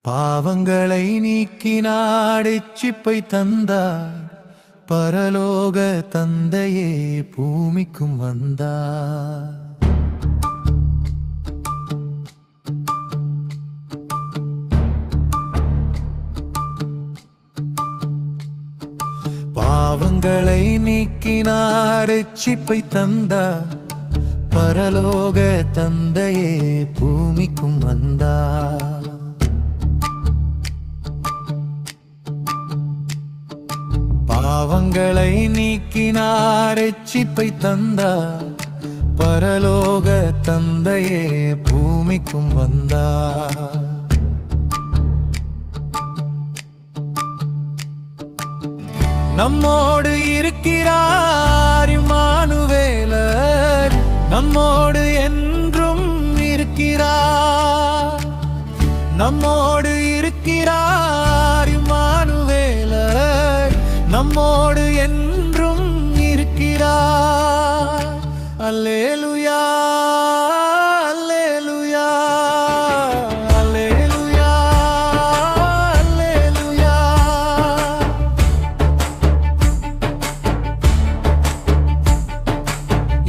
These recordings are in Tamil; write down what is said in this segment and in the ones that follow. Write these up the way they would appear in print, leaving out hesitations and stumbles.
பாவங்களை நீக்கினார் இச்சிப்பை தந்தார் பரலோக தந்தையே பூமிக்கும் வந்தார். பாவங்களை நீக்கினார் இச்சிப்பை தந்தார் பரலோக தந்தையே பூமிக்கும் வந்தார். பாவங்களை நீக்கினார் இச்சிப்பை தந்தார் பரலோக தந்தையே பூமிக்கும் வந்தார். நம்மோடு இருக்கிறார் இம்மானுவேலர், நம்மோடு என்றும் இருக்கிறார். நம்மோடு இருக்கிறார் இம்மானுவேலர், நம்மோடு என்றும் இருக்கிறார். அல்லேலூயா அல்லேலூயா அல்லேலூயா அல்லேலூயா.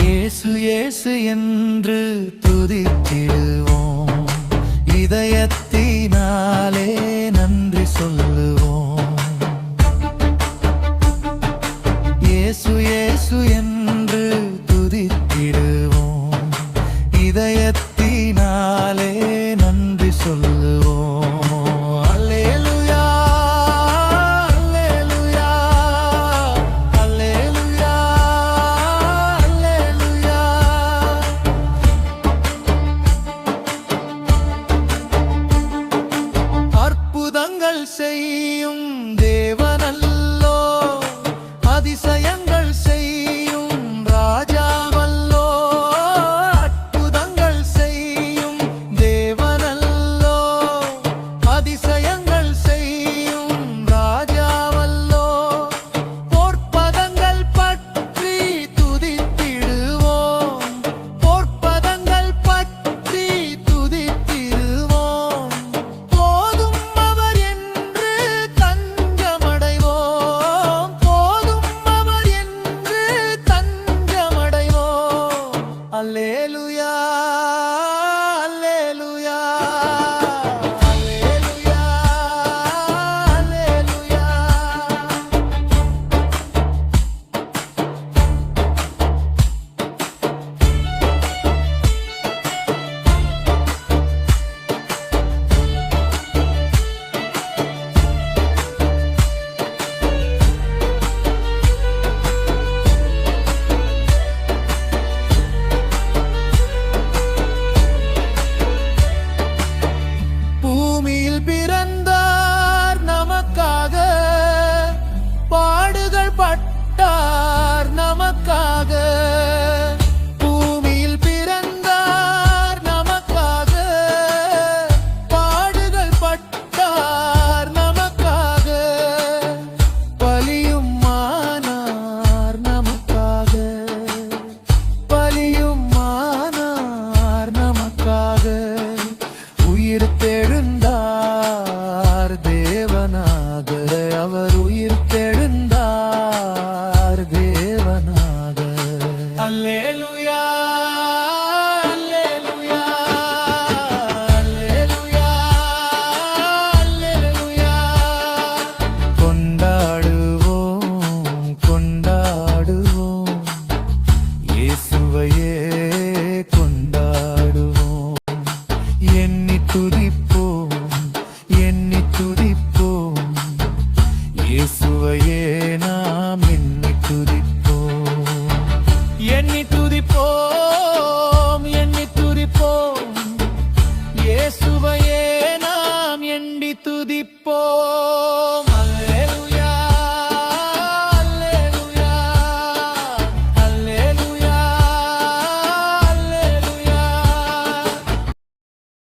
இயேசு இயேசு என்று துதித்திடுவோம், இதயத்தினாலே நன்றி சொல்லுவோம். இயேசு இயேசு என்று துதித்திடுவோம், இதயத்தினாலே நன்றி சொல்லுவோம். அல்லேலூயா அல்லேலூயா அல்லேலூயா அல்லேலூயா. அற்புதங்கள் செய்யும் தேவனல்லோ, அதிசயங்கள் செய்யும் ராஜாவல்லோ. அற்புதங்கள் செய்யும் தேவனல்லோ, அதிசயங்கள் செய்யும் ராஜாவல்லோ. பொற்பதங்கள் பற்றி துதித்திடுவோம், பொற்பதங்கள் பற்றி துதித்திடுவோம். போதும் அவர் என்று தஞ்சமடைவோம், போதும் அவர் என்று தஞ்சமடைவோம். அல்லேலூயா அல்லேலூயா அல்லேலூயா அல்லேலூயா. பூமியில் பிறந்தார் நமக்காக, பாடுகள் பட்டார் நமக்காக. பூமியில் பிறந்தார் நமக்காக, பாடுகள் பட்டார் நமக்காக. பலியும் ஆனார் நமக்காக, பலியும் ஆனார் நமக்காக. உயிர் தெழுந்தார் தேவனாக, அவர் உயிர் தெழுந்தார் தேவனாக. அல்லேலூயா அல்லேலூயா அல்லேலூயா அல்லேலூயா. கொண்டாடுவோம் கொண்டாடுவோம், இயேசுவையே கொண்டாடுவோம். எண்ணி துதிப்போம் எண்ணி துதிப்போம், இயேசுவையே நாம் எண்ணி துதிப்போம்.